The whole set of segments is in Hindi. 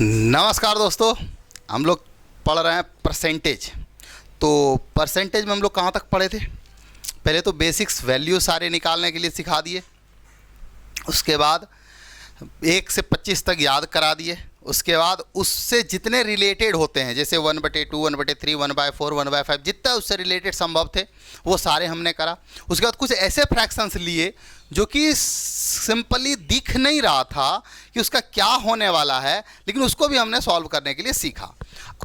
नमस्कार दोस्तों, हम लोग पढ़ रहे हैं परसेंटेज। तो परसेंटेज में हम लोग कहाँ तक पढ़े थे? पहले तो बेसिक्स वैल्यू सारे निकालने के लिए सिखा दिए, उसके बाद 1 से 25 तक याद करा दिए, उसके बाद उससे जितने रिलेटेड होते हैं जैसे 1/2, 1/3, 1/4, 1/5 जितना उससे रिलेटेड संभव थे वो सारे हमने करा। उसके बाद कुछ ऐसे फ्रैक्शंस लिए जो कि सिंपली दिख नहीं रहा था कि उसका क्या होने वाला है, लेकिन उसको भी हमने सॉल्व करने के लिए सीखा।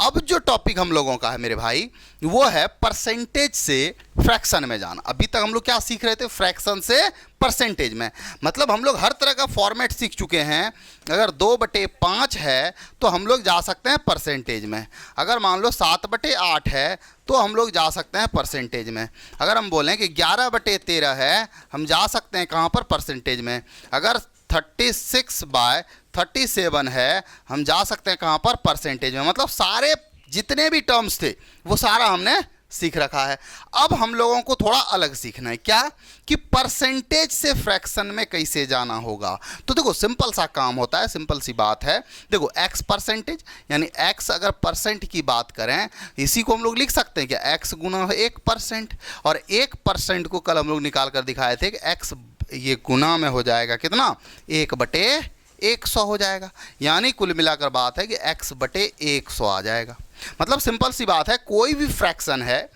अब जो टॉपिक हम लोगों का है मेरे भाई, वो है परसेंटेज से फ्रैक्शन में जाना। अभी तक हम लोग क्या सीख रहे थे? फ्रैक्शन से परसेंटेज में। मतलब हम लोग हर तरह का फॉर्मेट सीख चुके हैं। अगर 2/5 है तो हम लोग जा सकते हैं परसेंटेज में। अगर मान लो 7/8 है तो हम लोग जा सकते हैं परसेंटेज में। अगर हम बोलें कि 11/13 है, हम जा सकते हैं कहाँ पर? परसेंटेज में। अगर 36/37 है, हम जा सकते हैं कहाँ पर? परसेंटेज में। मतलब सारे जितने भी टर्म्स थे वो सारा हमने सीख रखा है। अब हम लोगों को थोड़ा अलग सीखना है। क्या? कि परसेंटेज से फ्रैक्शन में कैसे जाना होगा। तो देखो सिंपल सा काम होता है, सिंपल सी बात है। देखो x परसेंटेज यानी x अगर परसेंट की बात करें, इसी को हम लोग लिख सकते हैं कि x गुना 1%। और 1% को कल हम लोग निकाल कर दिखाए थे कि x ये गुना में हो जाएगा कितना? 1/100 हो जाएगा। यानी कुल मिलाकर बात है कि x/100 आ जाएगा। मतलब सिंपल सी बात है, कोई भी फ्रैक्शन है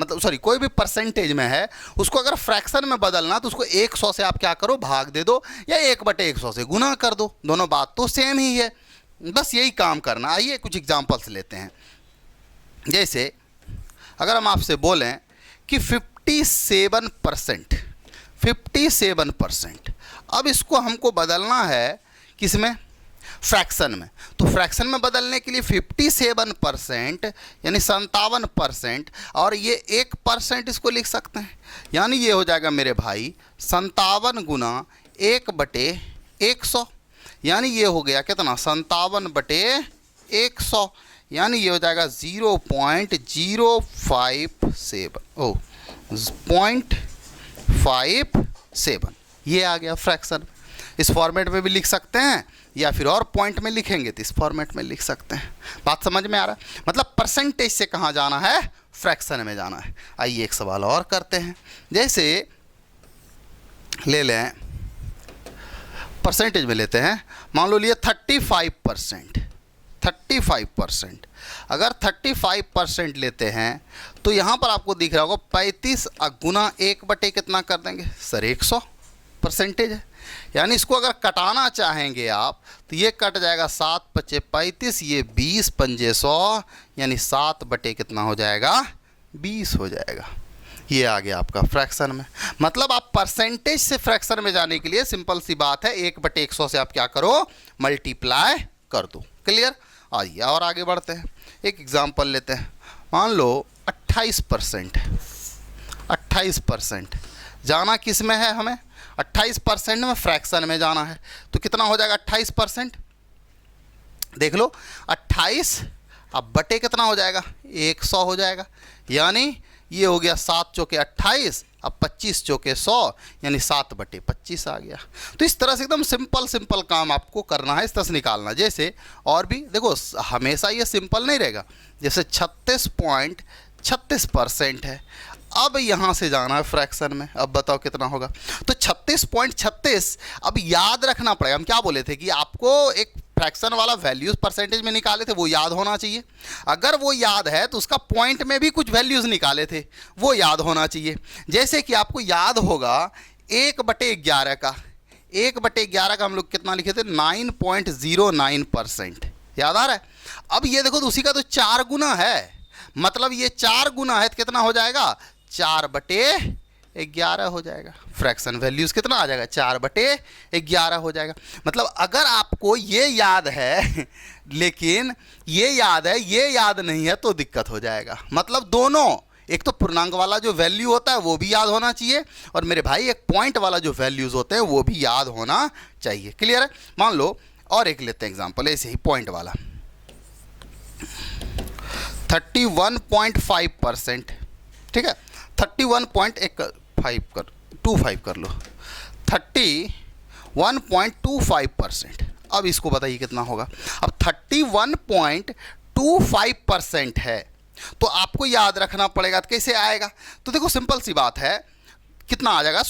मतलब सॉरी कोई भी परसेंटेज में है, उसको अगर फ्रैक्शन में बदलना तो उसको 100 से आप क्या करो? भाग दे दो, या 1/100 से गुना कर दो। दोनों बात तो सेम ही है, बस यही काम करना। आइए कुछ एग्जांपल्स लेते हैं। जैसे अगर हम आपसे बोलें कि 57%, अब इसको हमको बदलना है किसमें? फ्रैक्शन में। तो फ्रैक्शन में बदलने के लिए 57% यानी 57%, और ये 1% इसको लिख सकते हैं। यानी ये हो जाएगा मेरे भाई 57 गुना 1/100। यानी ये हो गया कितना? 57/100। यानी ये हो जाएगा 0.057 0.57। ये आ गया फ्रैक्शन। इस फॉर्मेट में भी लिख सकते हैं, या फिर और पॉइंट में लिखेंगे तो इस फॉर्मेट में लिख सकते हैं। बात समझ में आ रहा है? मतलब परसेंटेज से कहाँ जाना है? फ्रैक्शन में जाना है। आइए एक सवाल और करते हैं। जैसे ले लें, परसेंटेज में लेते हैं। मान लो लिए 35%। अगर 35% लेते हैं तो यहाँ पर आपको दिख रहा होगा 35 गुना 1/, कितना कर देंगे सर? 100 परसेंटेज है। यानी इसको अगर कटाना चाहेंगे आप तो ये कट जाएगा 7×5 = 35, ये 20×5 यानी 7/ कितना हो जाएगा? 20 हो जाएगा। ये आ गया आपका फ्रैक्शन में। मतलब आप परसेंटेज से फ्रैक्शन में जाने के लिए सिंपल सी बात है, 1/100 से आप क्या करो? मल्टीप्लाई कर दो। क्लियर? आइए और आगे बढ़ते हैं। एक एग्जांपल लेते हैं। मान लो 28% जाना किस में है हमें? 28% में फ्रैक्शन में जाना है। तो कितना हो जाएगा 28%? देख लो 28 अब बटे कितना हो जाएगा? 100 हो जाएगा। यानी ये हो गया 7 चौके 28, अब 25 चौके 100 यानी 7/25 आ गया। तो इस तरह से एकदम सिंपल काम आपको करना है, इस तरह से निकालना। जैसे और भी देखो, हमेशा ये सिंपल नहीं रहेगा। जैसे 36.36% है, अब यहाँ से जाना है फ्रैक्शन में। अब बताओ कितना होगा? तो 36.36 अब याद रखना पड़ेगा। हम क्या बोले थे कि आपको एक फ्रैक्शन वाला वैल्यूज़ परसेंटेज में निकाले थे, वो याद होना चाहिए। अगर वो याद है तो उसका पॉइंट में भी कुछ वैल्यूज़ निकाले थे, वो याद होना चाहिए। जैसे कि आपको याद होगा 1/11 का, 1/11 का हम लोग कितना लिखे थे? 9.09%। याद आ रहा है? अब ये देखो तो उसी का तो 4 गुना है। मतलब ये 4 गुना है तो कितना हो जाएगा? 4/11 हो जाएगा। फ्रैक्शन वैल्यूज कितना आ जाएगा? 4/11 हो जाएगा। मतलब अगर आपको ये याद है लेकिन ये याद नहीं है तो दिक्कत हो जाएगा। मतलब दोनों, एक तो पूर्णांक वाला जो वैल्यू होता है वो भी याद होना चाहिए, और मेरे भाई एक पॉइंट वाला जो वैल्यूज होते हैं वो भी याद होना चाहिए। क्लियर है? मान लो और एक लेते हैं एग्जाम्पल, ऐसे ही पॉइंट वाला 31.5%। ठीक है, 31.25 कर लो, 31.25%। अब इसको बताइए कितना होगा। अब 31.25% है, तो आपको याद रखना पड़ेगा। तो कैसे आएगा, तो देखो सिंपल सी बात है, कितना आ जाएगा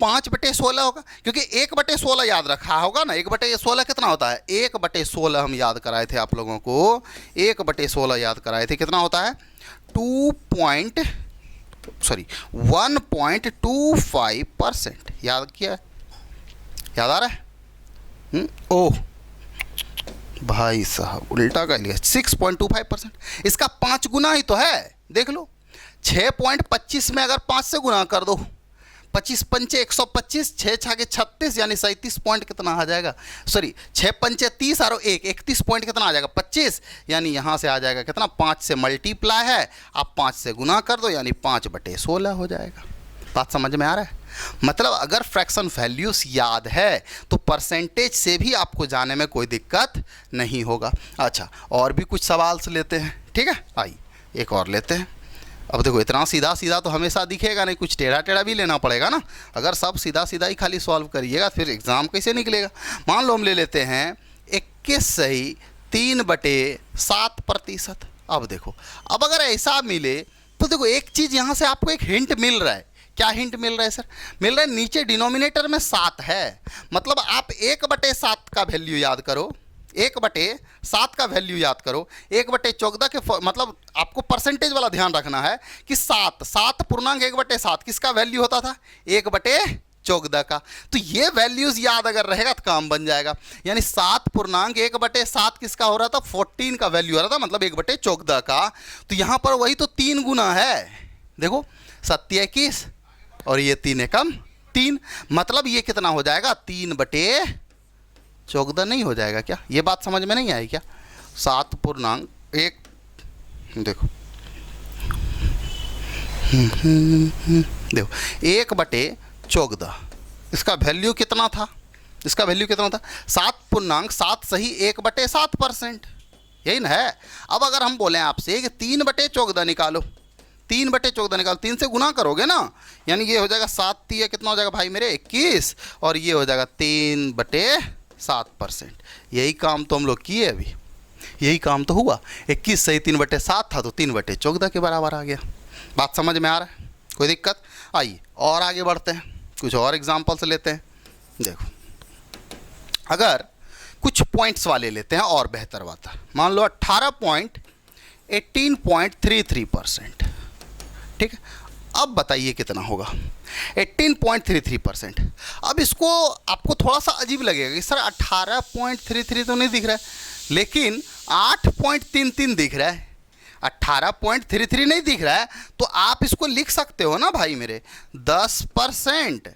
5/16 होगा, क्योंकि 1/16 याद रखा होगा ना। 1/16 कितना होता है, 1/16 हम याद कराए थे आप लोगों को, 1/16 याद कराए थे, कितना होता है 1.25%। याद किया, याद आ रहा है? ओह भाई साहब उल्टा कर लिया, 6.25%। इसका 5 गुना ही तो है, देख लो। 6.25 में अगर 5 से गुना कर दो, 25 पंचे 125, 6 छाके 36, यानी 37 पॉइंट कितना आ जाएगा, सॉरी 6 पंचे 30 और 1 31 पॉइंट कितना आ जाएगा 25, यानी यहाँ से आ जाएगा कितना, 5 से मल्टीप्लाई है, आप 5 से गुना कर दो, यानी 5/16 हो जाएगा। बात समझ में आ रहा है? मतलब अगर फ्रैक्शन वैल्यूज याद है तो परसेंटेज से भी आपको जाने में कोई दिक्कत नहीं होगा। अच्छा, और भी कुछ सवाल से लेते हैं, ठीक है, आइए एक और लेते हैं। अब देखो इतना सीधा सीधा तो हमेशा दिखेगा नहीं, कुछ टेढ़ा टेढ़ा भी लेना पड़ेगा ना। अगर सब सीधा सीधा ही खाली सॉल्व करिएगा फिर एग्ज़ाम कैसे निकलेगा। मान लो हम ले लेते हैं 21 सही 3/7%। अब देखो, अब अगर ऐसा मिले तो देखो एक चीज़ यहाँ से आपको एक हिंट मिल रहा है। क्या हिंट मिल रहा है सर? मिल रहा है नीचे डिनोमिनेटर में 7 है, मतलब आप 1/7 का वैल्यू याद करो, 1/7 का वैल्यू याद करो। 1/14 के मतलब आपको परसेंटेज वाला ध्यान रखना है कि 7 पूर्णांक 1/7 किसका वैल्यू होता था, 1/14 का। तो ये वैल्यूज याद अगर रहेगा तो काम बन जाएगा। यानी 7 पूर्णांक 1/7 किसका हो रहा था, 14 का वैल्यू हो रहा था, मतलब 1/14 का। तो यहाँ पर वही तो 3 गुना है, देखो 7 और ये 3 एकम 3, मतलब ये कितना हो जाएगा 3/14 नहीं हो जाएगा क्या? ये बात समझ में नहीं आई क्या? 7 पूर्णांक 1, देखो 1/14, इसका वैल्यू कितना था, इसका वैल्यू कितना था 7 पूर्णांक 7 सही 1/7%, यही ना है। अब अगर हम बोलें आपसे कि 3/14 निकालो, 3/14 निकालो, 3 से गुना करोगे ना, यानी ये हो जाएगा 7 3 कितना हो जाएगा भाई मेरे 21, और ये हो जाएगा 3/7%। यही काम तो हम लोग किए अभी, यही काम तो हुआ। 21 सही 3/7 था तो 3/14 के बराबर आ गया। बात समझ में आ रहा है? कोई दिक्कत? आइए और आगे बढ़ते हैं, कुछ और एग्जाम्पल्स लेते हैं। देखो अगर कुछ पॉइंट्स वाले लेते हैं और बेहतर बात है। मान लो 18.33%, ठीक है। अब बताइए कितना होगा 18.33%। अब इसको आपको थोड़ा सा अजीब लगेगा कि सर 18.33 तो नहीं दिख रहा है, लेकिन 8.33 दिख रहा है। 18.33 नहीं दिख रहा है तो आप इसको लिख सकते हो ना भाई मेरे 10%,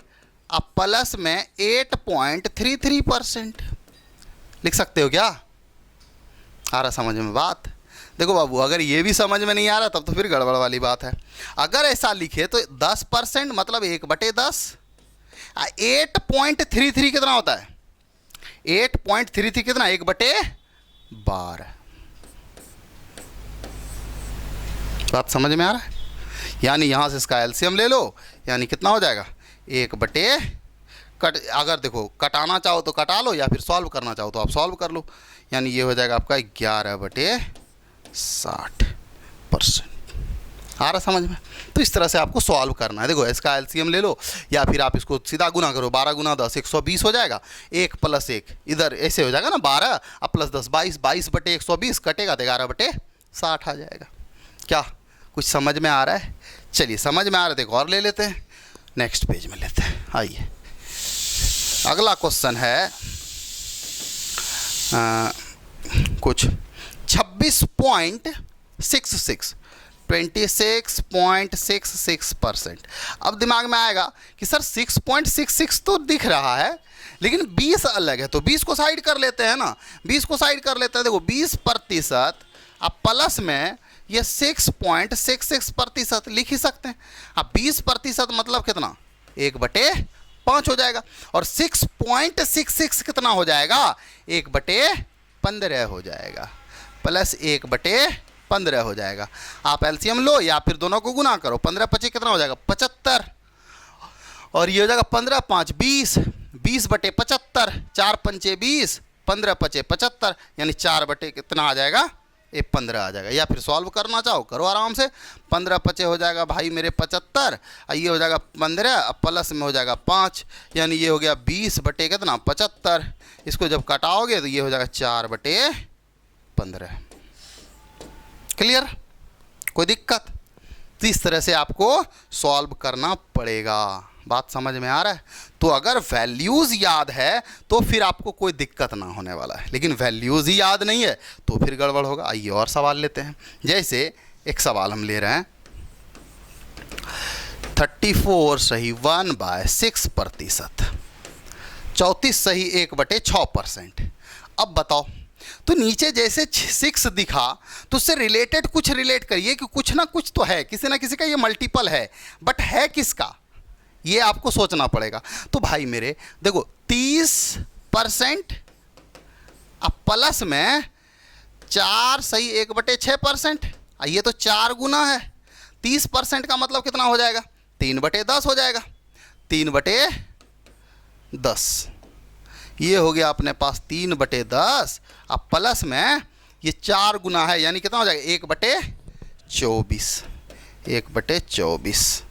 अब प्लस में 8.33% लिख सकते हो क्या? आ रहा समझ में बात? देखो बाबू, अगर ये भी समझ में नहीं आ रहा तब तो फिर गड़बड़ वाली बात है। अगर ऐसा लिखे तो 10% मतलब 1/10, 8.33 कितना होता है, 8.33 कितना 1/12। बात समझ में आ रहा है? यानी यहाँ से इसका एलसीएम ले लो, यानी कितना हो जाएगा अगर देखो कटाना चाहो तो कटा लो, या फिर सॉल्व करना चाहो तो आप सॉल्व कर लो, यानी ये हो जाएगा आपका 11/60%। आ रहा समझ में? तो इस तरह से आपको सॉल्व करना है। देखो इसका एलसीएम ले लो, या फिर आप इसको सीधा गुना करो, 12 गुना 10 120 हो जाएगा, 1 + 1 इधर ऐसे हो जाएगा ना 12 अब + 10 22, 22/120 कटेगा तो 11/60 आ जाएगा। क्या कुछ समझ में आ रहा है? चलिए समझ में आ रहा है तो और ले लेते हैं, नेक्स्ट पेज में लेते हैं। आइए अगला क्वेश्चन है कुछ 26.66% अब दिमाग में आएगा कि सर 6.66 तो दिख रहा है, लेकिन 20 अलग है, तो 20 को साइड कर लेते हैं ना, 20 को साइड कर लेते हैं। देखो 20% अब प्लस में ये 6.66% लिख ही सकते हैं। अब 20% मतलब कितना 1/5 हो जाएगा, और 6.66 कितना हो जाएगा 1/15 हो जाएगा, प्लस 1/15 हो जाएगा। आप एलसीएम लो या फिर दोनों को गुना करो, 15×5 कितना हो जाएगा 75, और ये हो जाएगा 15×5 20, 20/75, 4×5 20, 15 पचे 75 यानी 4 बटे कितना आ जाएगा, ये 15 आ जाएगा। या फिर सॉल्व करना चाहो करो आराम से। 15 पचे हो जाएगा भाई मेरे 75, ये हो जाएगा 15, प्लस में हो जाएगा 5, यानी ये हो गया 20 बटे कितना 75। इसको जब कटाओगे तो ये हो जाएगा 4 बटे 15। क्लियर, कोई दिक्कत? तो इस तरह से आपको सॉल्व करना पड़ेगा। बात समझ में आ रहा है? तो अगर वैल्यूज़ याद है तो फिर आपको कोई दिक्कत ना होने वाला है, लेकिन वैल्यूज़ ही याद नहीं है तो फिर गड़बड़ होगा। आइए और सवाल लेते हैं। जैसे एक सवाल हम ले रहे हैं, 34 सही 1/6%, 34 सही 1/6%। अब बताओ, तो नीचे जैसे 6 दिखा तो उससे रिलेटेड कुछ रिलेट करिए कि कुछ ना कुछ तो है, किसी ना किसी का ये मल्टीपल है, बट है किसका, ये आपको सोचना पड़ेगा। तो भाई मेरे देखो 30%, अब प्लस में 4 सही 1/6%, ये तो 4 गुना है। 30% का मतलब कितना हो जाएगा, 3/10 हो जाएगा, 3/10। ये हो गया अपने पास 3/10। अब प्लस में ये 4 गुना है, यानी कितना हो जाएगा 1/24, 1/24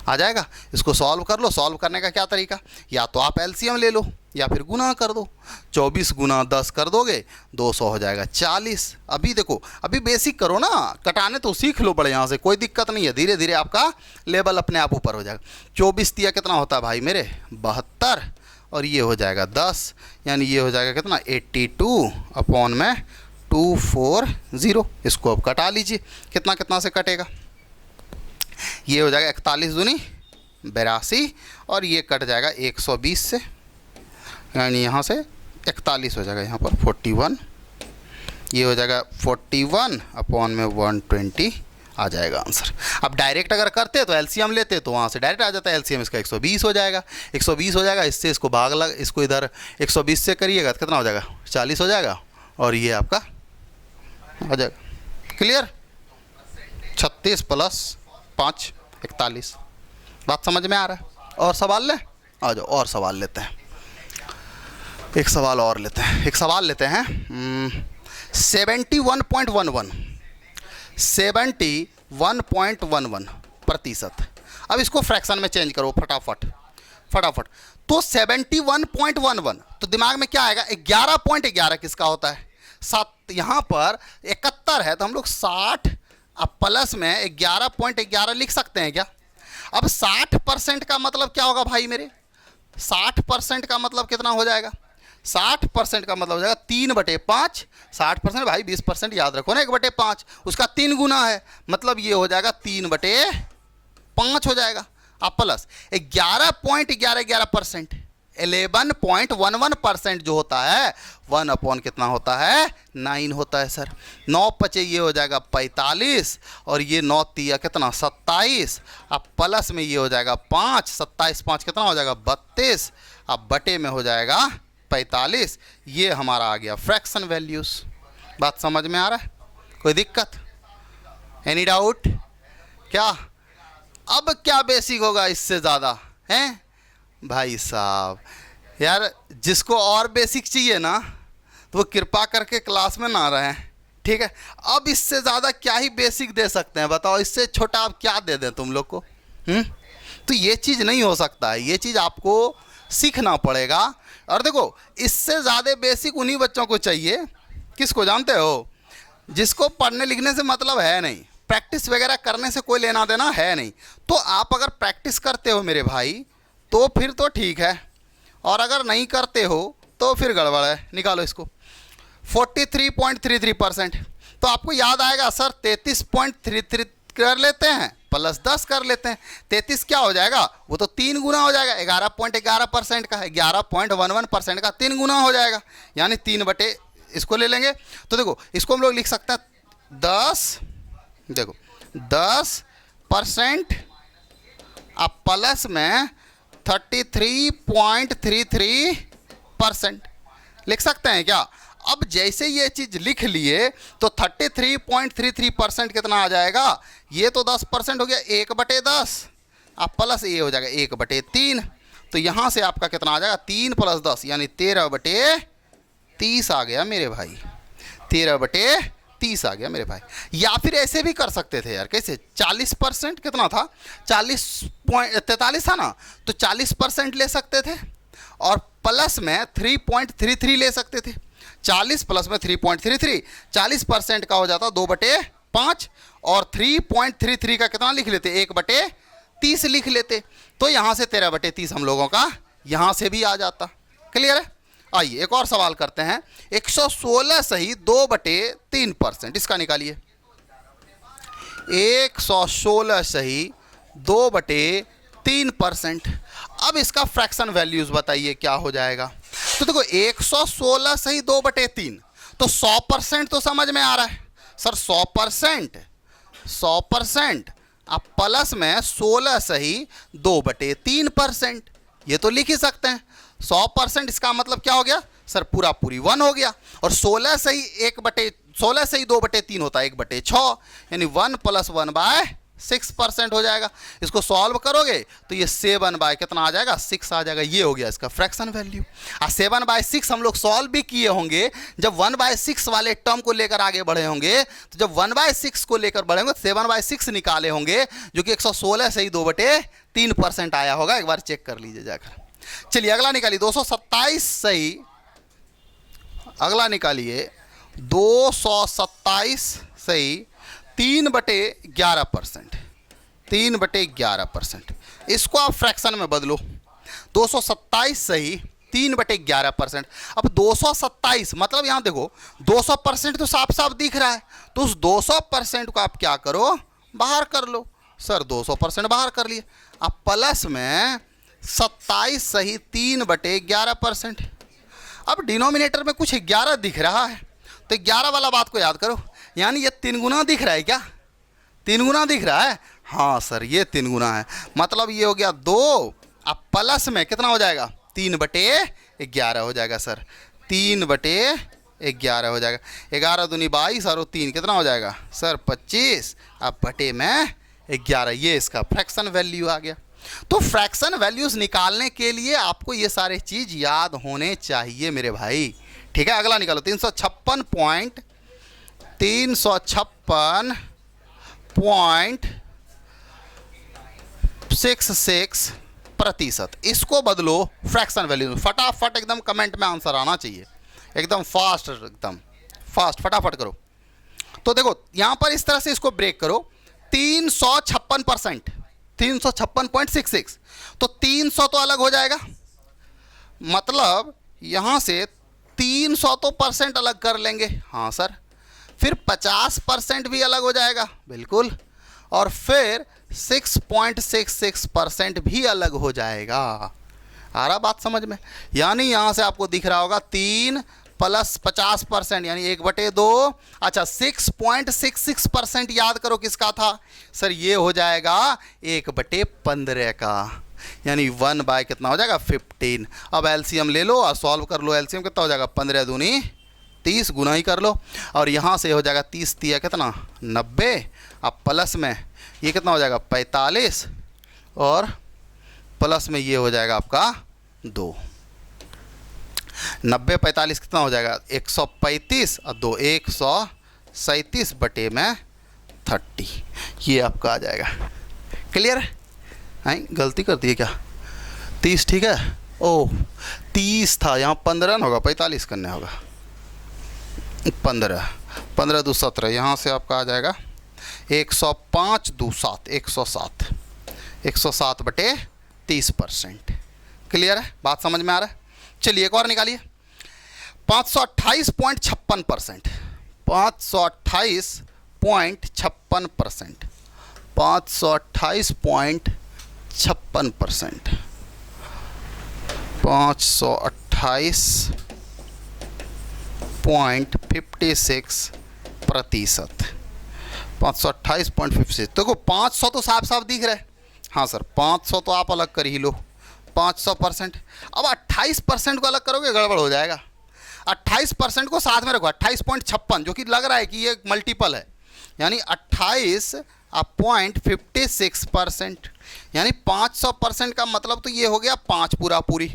आ जाएगा। इसको सॉल्व कर लो। सॉल्व करने का क्या तरीका, या तो आप एलसीएम ले लो या फिर गुना कर दो। 24 गुना 10 कर दोगे 200 हो जाएगा 40। अभी देखो, अभी बेसिक करो ना, कटाने तो सीख लो बड़े यहाँ से, कोई दिक्कत नहीं है, धीरे धीरे आपका लेवल अपने आप ऊपर हो जाएगा। 24 दिया कितना होता है भाई मेरे 72, और ये हो जाएगा 10, यानी ये हो जाएगा कितना 82/240। इसको अब कटा लीजिए, कितना कितना से कटेगा, ये हो जाएगा 41 दूनी 82, और ये कट जाएगा 120 से, यानी यहाँ से 41 हो जाएगा, यहाँ पर 41, ये हो जाएगा 41/120 आ जाएगा आंसर। अब डायरेक्ट अगर करते तो एलसीएम लेते तो वहाँ से डायरेक्ट आ जाता है, एलसीएम इसका 120 हो जाएगा, 120 हो जाएगा, इससे इसको भाग लग, इसको इधर 120 से करिएगा तो कितना हो जाएगा 40 हो जाएगा, और ये आपका हो जाएगा। क्लियर, 36 + 5 41। बात समझ में आ रहा है? और सवाल लें, आ जाओ और सवाल लेते हैं। एक सवाल और लेते हैं, एक सवाल लेते हैं 71.11, 71.11%। अब इसको फ्रैक्शन में चेंज करो फटाफट फटाफट। तो 71.11, तो दिमाग में क्या आएगा, 11.11 किसका होता है, 7। यहाँ पर 71 है तो हम लोग 60 अब प्लस में 11.11 लिख सकते हैं क्या? अब 60% का मतलब क्या होगा भाई मेरे, 60% का मतलब कितना हो जाएगा, 60% का मतलब हो जाएगा 3/5। 60% भाई 20% याद रखो ना, 1/5 उसका 3 गुना है, मतलब ये हो जाएगा 3/5 हो जाएगा। अब प्लस 11.11%, 11.11% जो होता है 1 कितना होता है 9 होता है सर। 9 पचे ये हो जाएगा 45, और ये 9 तिया कितना 27। अब प्लस में ये हो जाएगा 5, 27 5 कितना हो जाएगा 32। अब बटे में हो जाएगा 45। ये हमारा आ गया फ्रैक्शन वैल्यूज़। बात समझ में आ रहा है? कोई दिक्कत, एनी डाउट? क्या अब क्या बेसिक होगा इससे ज़्यादा हैं भाई साहब? यार जिसको और बेसिक चाहिए ना तो वो कृपा करके क्लास में ना रहें, ठीक है? अब इससे ज़्यादा क्या ही बेसिक दे सकते हैं बताओ, इससे छोटा आप क्या दे दें तुम लोग को? तो ये चीज़ नहीं हो सकता है, ये चीज़ आपको सीखना पड़ेगा। और देखो इससे ज़्यादा बेसिक उन्हीं बच्चों को चाहिए, किसको जानते हो, जिसको पढ़ने लिखने से मतलब है नहीं, प्रैक्टिस वगैरह करने से कोई लेना देना है नहीं। तो आप अगर प्रैक्टिस करते हो मेरे भाई तो फिर तो ठीक है, और अगर नहीं करते हो तो फिर गड़बड़ है। निकालो इसको। 43.33%, तो आपको याद आएगा सर 33.33 कर लेते हैं प्लस 10 कर लेते हैं, 33 क्या हो जाएगा, वो तो 3 गुना हो जाएगा। 11.11% का है, 11.11% का 3 गुना हो जाएगा, यानी 3 बटे इसको ले लेंगे। तो देखो इसको हम लोग लिख सकते हैं 10, देखो 10% अब प्लस में 33.33% लिख सकते हैं क्या? अब जैसे ये चीज़ लिख लिए तो 33.33% कितना आ जाएगा, ये तो 10% हो गया 1/10, अब प्लस ये हो जाएगा 1/3। तो यहाँ से आपका कितना आ जाएगा 3 + 10 यानी 13/3 30 आ गया मेरे भाई, 13/30 आ गया मेरे भाई। या फिर ऐसे भी कर सकते थे यार, कैसे? 40% कितना था, 40.43 था ना, तो 40% ले सकते थे और प्लस में 3.33 ले सकते थे। 40 प्लस में 3.33, 40% का हो जाता 2/5 और 3.33 का कितना लिख लेते, 1/30 लिख लेते। तो यहाँ से 13/30 हम लोगों का यहाँ से भी आ जाता। क्लियर है? आइए एक और सवाल करते हैं। 116 सही 2/3%, इसका निकालिए। 116 सही 2/3%। अब इसका फ्रैक्शन वैल्यूज बताइए क्या हो जाएगा। तो देखो 116 सही 2/3, तो 100% तो समझ में आ रहा है सर। 100% अब प्लस में 16 सही 2/3%, ये तो लिख ही सकते हैं। 100% इसका मतलब क्या हो गया सर, पूरा पूरी 1 हो गया। और 16 सही 2/3 होता है 1/6, यानी 1 + 1/6% हो जाएगा। इसको सॉल्व करोगे तो ये 7 कितना आ जाएगा, 6 आ जाएगा। ये हो गया इसका फ्रैक्शन वैल्यू। 7/6 हम लोग सॉल्व भी किए होंगे जब 1/6 वाले टर्म को लेकर आगे बढ़े होंगे। तो जब 1/6 को लेकर बढ़े होंगे 7/6 निकाले होंगे, जो कि 116 सही 2/3% आया होगा। एक बार चेक कर लीजिए जाकर। चलिए अगला निकालिए 227 सही, अगला निकालिए 227 सही 3/11%, 3/11%। इसको आप फ्रैक्शन में बदलो। 227 सही 3/11%। अब 227 मतलब यहाँ देखो 200% तो साफ साफ दिख रहा है, तो उस 200% को आप क्या करो, बाहर कर लो। सर 200% बाहर कर लिए। अब प्लस में 27 सही 3/11%। अब डिनोमिनेटर में कुछ 11 दिख रहा है, तो 11 वाला बात को याद करो। यानी ये 3 गुना दिख रहा है क्या, 3 गुना दिख रहा है। हाँ सर ये 3 गुना है, मतलब ये हो गया 2। अब प्लस में कितना हो जाएगा, 3/11 हो जाएगा सर, 3/11 हो जाएगा। 11 दूनी 22 और 3 कितना हो जाएगा सर 25। अब बटे में 11, ये इसका फ्रैक्शन वैल्यू आ गया। तो फ्रैक्शन वैल्यूज निकालने के लिए आपको ये सारे चीज याद होने चाहिए मेरे भाई। ठीक है, अगला निकालो 356.66%। इसको बदलो फ्रैक्शन वैल्यू। फटाफट एकदम कमेंट में आंसर आना चाहिए, एकदम फास्ट, एकदम फास्ट, फटाफट करो। तो देखो यहां पर इस तरह से इसको ब्रेक करो। 356%, 356.66, तो 300 तो अलग हो जाएगा, मतलब यहां से 300 तो परसेंट अलग कर लेंगे। हाँ सर, फिर 50% भी अलग हो जाएगा, बिल्कुल, और फिर 6.66% भी अलग हो जाएगा। आ रहा बात समझ में? यानी यहां से आपको दिख रहा होगा 3 + 50%, यानी 1/2। अच्छा 6.66% याद करो किसका था सर, ये हो जाएगा 1/15 का, यानी 1 कितना हो जाएगा 15। अब एलसीएम ले लो और सॉल्व कर लो। एलसीएम कितना हो जाएगा, 15 दूनी 30, गुना ही कर लो। और यहाँ से हो जाएगा 30 तिया कितना 90। अब प्लस में ये कितना हो जाएगा 45, और प्लस में ये हो जाएगा आपका 2। 90 45 कितना हो जाएगा 135 और 2 137 बटे में 30, ये आपका आ जाएगा। क्लियर है? गलती कर दी है क्या, 30 ठीक है। ओह 30 था, यहाँ 15 ना होगा, 45 करने होगा। 15 2 17, यहाँ से आपका आ जाएगा 105 2 7, 107, 107/30%। क्लियर है? बात समझ में आ रहा है? चलिए एक और निकालिए 528.56%, 528.56%, 528.56%, 528.56%, 528.56। देखो 500 तो साफ साफ दिख रहा है। हाँ सर 500 तो आप अलग कर ही लो, 500%। अब 28% को अलग करोगे गड़बड़ हो जाएगा। 28% को साथ में रखो, 28.56, जो कि लग रहा है कि ये मल्टीपल है, यानी 28.56%, यानी 500% का मतलब तो ये हो गया 5 पूरा पूरी।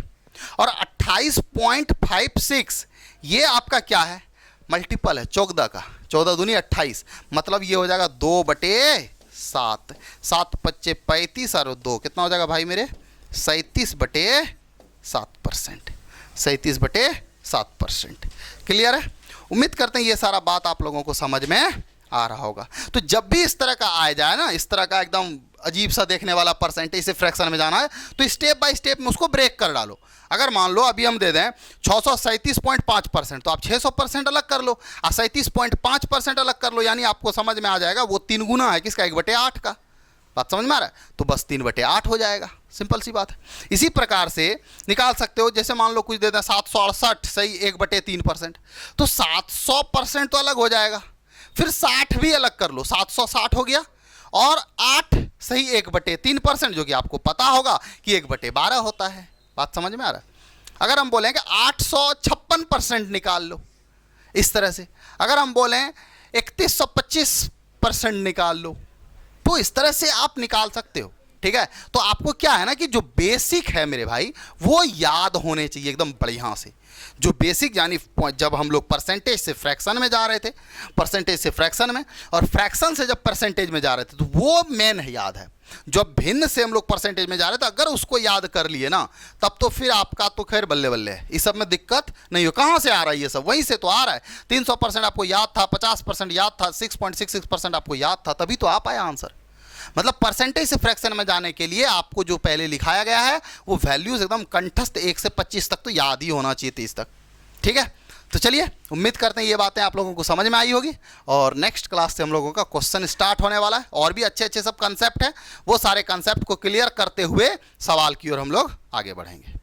और 28.56 ये आपका क्या है, मल्टीपल है 14 का, 14 दूनी 28, मतलब ये हो जाएगा 2/7, 7 पच्चे 35 और 2 कितना हो जाएगा भाई मेरे 37/7%, 37/7%। क्लियर है? उम्मीद करते हैं ये सारा बात आप लोगों को समझ में आ रहा होगा। तो जब भी इस तरह का आ जाए ना, इस तरह का एकदम अजीब सा देखने वाला परसेंटेज से फ्रैक्शन में जाना है, तो स्टेप बाय स्टेप में उसको ब्रेक कर डालो। अगर मान लो अभी हम दे दें 637.5%, तो आप 600% अलग कर लो और 37.5% अलग कर लो, यानी आपको समझ में आ जाएगा वो 3 गुना है किसका, 1/8 का। बात समझ में आ रहा है? तो बस 3/8 हो जाएगा, सिंपल सी बात है। इसी प्रकार से निकाल सकते हो, जैसे मान लो कुछ दे दें 768 सही 1/3%, तो 700% तो अलग हो जाएगा, फिर 60 भी अलग कर लो, 760 हो गया, और 8 सही 1/3%, जो कि आपको पता होगा कि 1/12 होता है। बात समझ में आ रहा है? अगर हम बोलें कि 856% निकाल लो इस तरह से, अगर हम बोलें 3125% निकाल लो, तो इस तरह से आप निकाल सकते हो। ठीक है? तो आपको क्या है ना कि जो बेसिक है मेरे भाई वो याद होने चाहिए एकदम बढ़िया से। जो बेसिक यानी जब हम लोग परसेंटेज से फ्रैक्शन में जा रहे थे, परसेंटेज से फ्रैक्शन में, और फ्रैक्शन से जब परसेंटेज में जा रहे थे, तो वो मेन है याद है। जब भिन्न से हम लोग परसेंटेज में जा रहे थे, अगर उसको याद कर लिए ना, तब तो फिर आपका तो खैर बल्ले बल्ले है, इस सब में दिक्कत नहीं हो। कहाँ से आ रहा है ये सब? वहीं से तो आ रहा है। 300% आपको याद था, 50% याद था, 6.66% आपको याद था, तभी तो आ पाया आंसर। मतलब परसेंटेज से फ्रैक्शन में जाने के लिए आपको जो पहले लिखाया गया है वो वैल्यूज एकदम कंठस्थ 1 से 25 तक तो याद ही होना चाहिए, 30 तक। ठीक है? तो चलिए, उम्मीद करते हैं ये बातें आप लोगों को समझ में आई होगी, और नेक्स्ट क्लास से हम लोगों का क्वेश्चन स्टार्ट होने वाला है, और भी अच्छे अच्छे सब कंसेप्ट हैं, वो सारे कंसेप्ट को क्लियर करते हुए सवाल की ओर हम लोग आगे बढ़ेंगे।